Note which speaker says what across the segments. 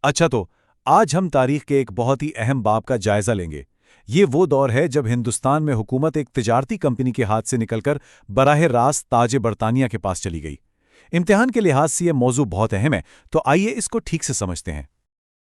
Speaker 1: اچھا تو آج ہم تاریخ کے ایک بہت ہی اہم باب کا جائزہ لیں گے۔ یہ وہ دور ہے جب ہندوستان میں حکومت ایک تجارتی کمپنی کے ہاتھ سے نکل کر براہ راست تاج برطانیہ کے پاس چلی گئی۔ امتحان کے لحاظ سے یہ موضوع بہت اہم ہے، تو آئیے اس کو ٹھیک سے سمجھتے ہیں۔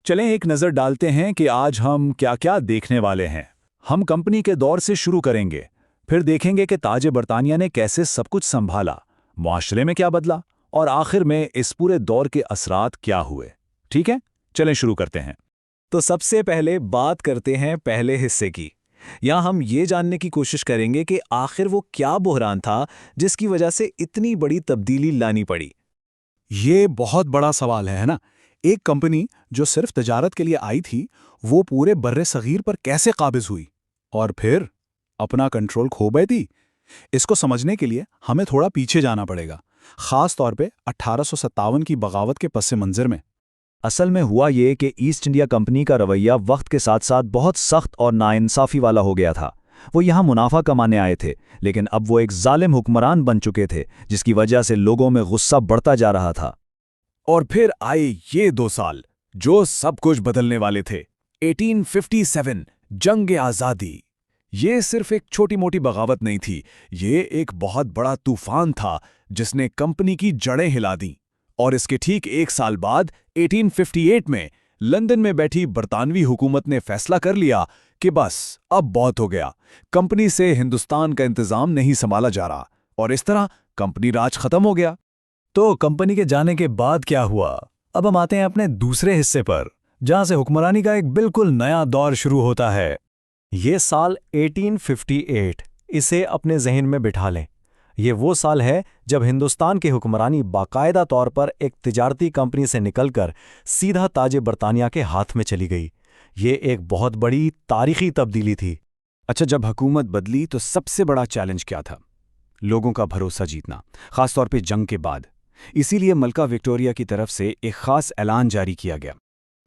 Speaker 2: چلیں ایک نظر ڈالتے ہیں کہ آج ہم کیا کیا دیکھنے والے ہیں۔ ہم کمپنی کے دور سے شروع کریں گے، پھر دیکھیں گے کہ تاج برطانیہ نے کیسے سب کچھ سنبھالا، معاشرے میں کیا بدلا، اور آخر میں اس پورے دور کے اثرات کیا ہوئے۔ ٹھیک ہے، چلیں شروع کرتے ہیں۔ تو سب سے پہلے بات کرتے ہیں پہلے حصے کی۔ یہاں ہم یہ جاننے کی کوشش کریں گے کہ آخر وہ کیا بحران تھا جس کی وجہ سے اتنی بڑی تبدیلی لانی پڑی۔
Speaker 3: یہ بہت بڑا سوال ہے نا؟ ایک کمپنی جو صرف تجارت کے لیے آئی تھی، وہ پورے برِ صغیر پر کیسے قابض ہوئی اور پھر اپنا کنٹرول کھو بیٹھی؟ اس کو سمجھنے کے لیے ہمیں تھوڑا پیچھے جانا پڑے گا، خاص طور پہ 1857 کی بغاوت کے پس منظر میں۔
Speaker 2: اصل میں ہوا یہ کہ ایسٹ انڈیا کمپنی کا رویہ وقت کے ساتھ ساتھ بہت سخت اور ناانصافی والا ہو گیا تھا۔ وہ یہاں منافع کمانے آئے تھے، لیکن اب وہ ایک ظالم حکمران بن چکے تھے جس کی وجہ سے لوگوں میں غصہ بڑھتا جا رہا تھا۔
Speaker 3: اور پھر آئے یہ 2 سال جو سب کچھ بدلنے والے تھے۔ 1857 جنگ آزادی۔ یہ صرف ایک چھوٹی موٹی بغاوت نہیں تھی، یہ ایک بہت بڑا طوفان تھا جس نے کمپنی کی جڑیں ہلا دیں۔ اور اس کے ٹھیک 1 سال بعد 1858 میں لندن میں بیٹھی برطانوی حکومت نے فیصلہ کر لیا کہ بس اب بہت ہو گیا، کمپنی سے ہندوستان کا انتظام نہیں سنبھالا جا رہا، اور اس طرح کمپنی راج ختم ہو گیا۔
Speaker 2: تو کمپنی کے جانے کے بعد کیا ہوا؟ اب ہم آتے ہیں اپنے دوسرے حصے پر، جہاں سے حکمرانی کا ایک بالکل نیا دور شروع ہوتا ہے۔ یہ سال 1858، اسے اپنے ذہن میں بٹھا لیں۔ یہ وہ سال ہے جب ہندوستان کی حکمرانی باقاعدہ طور پر ایک تجارتی کمپنی سے نکل کر سیدھا تاج برطانیہ کے ہاتھ میں چلی گئی۔ یہ ایک بہت بڑی تاریخی تبدیلی تھی۔
Speaker 1: اچھا، جب حکومت بدلی تو سب سے بڑا چیلنج کیا تھا؟ لوگوں کا بھروسہ جیتنا، خاص طور پہ جنگ کے بعد۔ اسی لیے ملکہ وکٹوریہ کی طرف سے ایک خاص اعلان جاری کیا گیا۔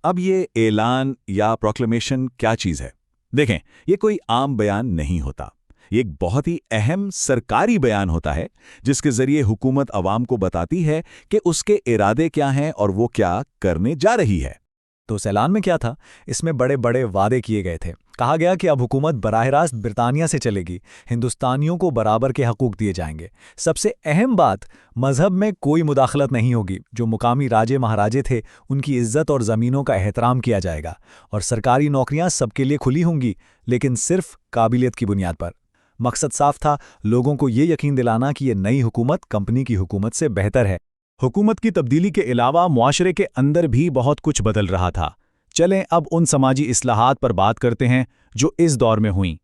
Speaker 4: اب یہ اعلان یا پروکلیمیشن کیا چیز ہے؟ دیکھیں، یہ کوئی عام بیان نہیں ہوتا، یہ ایک بہت ہی اہم سرکاری بیان ہوتا ہے جس کے ذریعے حکومت عوام کو بتاتی ہے کہ اس کے ارادے کیا ہیں اور وہ کیا کرنے جا رہی ہے۔
Speaker 2: تو اس اعلان میں کیا تھا؟ اس میں بڑے بڑے وعدے کیے گئے تھے۔ کہا گیا کہ اب حکومت براہ راست برطانیہ سے چلے گی، ہندوستانیوں کو برابر کے حقوق دیے جائیں گے۔ سب سے اہم بات، مذہب میں کوئی مداخلت نہیں ہوگی، جو مقامی راجے مہاراجے تھے ان کی عزت اور زمینوں کا احترام کیا جائے گا، اور سرکاری نوکریاں سب کے لیے کھلی ہوں گی، لیکن صرف قابلیت کی بنیاد پر۔ مقصد صاف تھا، لوگوں کو یہ یقین دلانا کہ یہ نئی حکومت کمپنی کی حکومت سے بہتر ہے۔
Speaker 3: حکومت کی تبدیلی کے علاوہ معاشرے کے اندر بھی بہت کچھ بدل رہا تھا۔ چلیں اب ان سماجی اصلاحات پر بات کرتے ہیں جو اس دور میں ہوئیں۔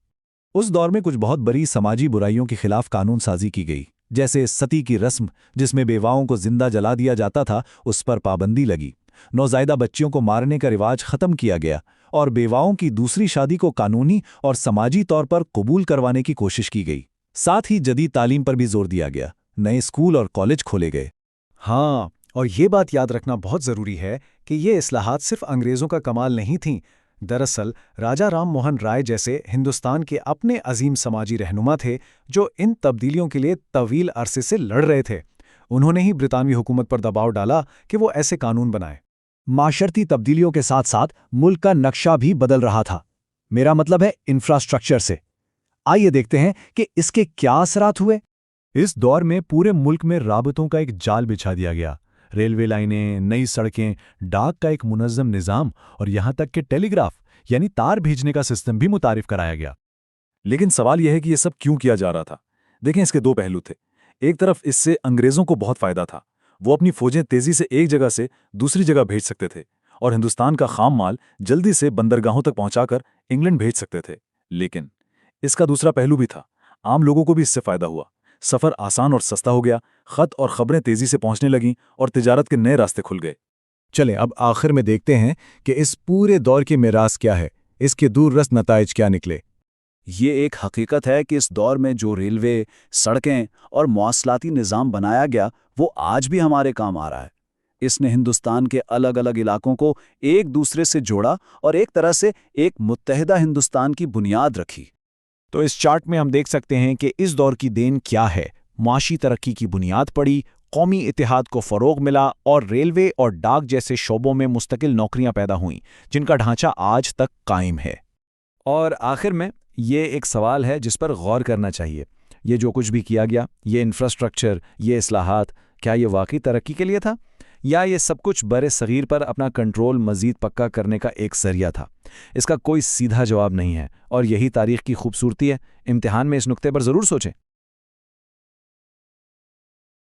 Speaker 3: اس دور میں کچھ بہت بڑی سماجی برائیوں کے خلاف قانون سازی کی گئی، جیسے ستی کی رسم جس میں بیواؤں کو زندہ جلا دیا جاتا تھا، اس پر پابندی لگی۔ نوزائیدہ بچیوں کو مارنے کا رواج ختم کیا گیا، اور بیواؤں کی دوسری شادی کو قانونی اور سماجی طور پر قبول کروانے کی کوشش کی گئی۔ ساتھ ہی جدید تعلیم پر بھی زور دیا گیا، نئے اسکول اور کالج کھولے گئے۔
Speaker 5: ہاں، اور یہ بات یاد رکھنا بہت ضروری ہے کہ یہ اصلاحات صرف انگریزوں کا کمال نہیں تھیں۔ دراصل راجا رام موہن رائے جیسے ہندوستان کے اپنے عظیم سماجی رہنما تھے جو ان تبدیلیوں کے لیے طویل عرصے سے لڑ رہے تھے۔ انہوں نے ہی برطانوی حکومت پر دباؤ ڈالا کہ وہ ایسے قانون بنائے۔
Speaker 2: معاشرتی تبدیلیوں کے ساتھ ساتھ ملک کا نقشہ بھی بدل رہا تھا، میرا مطلب ہے انفراسٹرکچر سے۔ آئیے دیکھتے ہیں کہ اس کے کیا اثرات ہوئے۔
Speaker 3: اس دور میں پورے ملک میں رابطوں کا ایک جال بچھا دیا گیا۔ ریلوے لائنیں، نئی سڑکیں، ڈاک کا ایک منظم نظام، اور یہاں تک کہ ٹیلی گراف یعنی تار بھیجنے کا سسٹم بھی متعارف کرایا گیا۔
Speaker 6: لیکن سوال یہ ہے کہ یہ سب کیوں کیا جا رہا تھا؟ دیکھیں، اس کے 2 پہلو تھے۔ ایک طرف اس سے انگریزوں کو بہت فائدہ تھا، وہ اپنی فوجیں تیزی سے ایک جگہ سے دوسری جگہ بھیج سکتے تھے اور ہندوستان کا خام مال جلدی سے بندرگاہوں تک پہنچا کر انگلینڈ بھیج سکتے تھے۔ لیکن اس کا دوسرا پہلو بھی تھا، عام لوگوں کو بھی اس سے فائدہ ہوا۔ سفر آسان اور سستا ہو گیا، خط اور خبریں تیزی سے پہنچنے لگیں اور تجارت کے نئے راستے کھل گئے۔
Speaker 3: چلیں اب آخر میں دیکھتے ہیں کہ اس پورے دور کی میراث کیا ہے، اس کے دور رس نتائج کیا نکلے۔
Speaker 4: یہ ایک حقیقت ہے کہ اس دور میں جو ریلوے، سڑکیں اور مواصلاتی نظام بنایا گیا وہ آج بھی ہمارے کام آ رہا ہے۔ اس نے ہندوستان کے الگ الگ علاقوں کو ایک دوسرے سے جوڑا اور ایک طرح سے ایک متحدہ ہندوستان کی بنیاد رکھی۔
Speaker 1: تو اس چارٹ میں ہم دیکھ سکتے ہیں کہ اس دور کی دین کیا ہے۔ معاشی ترقی کی بنیاد پڑی،
Speaker 3: قومی اتحاد کو فروغ ملا اور ریلوے اور ڈاک جیسے شعبوں میں مستقل نوکریاں پیدا ہوئیں جن کا ڈھانچہ آج تک قائم ہے۔
Speaker 2: اور آخر میں یہ ایک سوال ہے جس پر غور کرنا چاہیے، یہ جو کچھ بھی کیا گیا، یہ انفراسٹرکچر، یہ اصلاحات، کیا یہ واقعی ترقی کے لیے تھا یا یہ سب کچھ بر صغیر پر اپنا کنٹرول مزید پکا کرنے کا ایک ذریعہ تھا؟ اس کا کوئی سیدھا جواب نہیں ہے، اور یہی تاریخ کی خوبصورتی ہے۔ امتحان میں اس نقطے پر ضرور سوچیں۔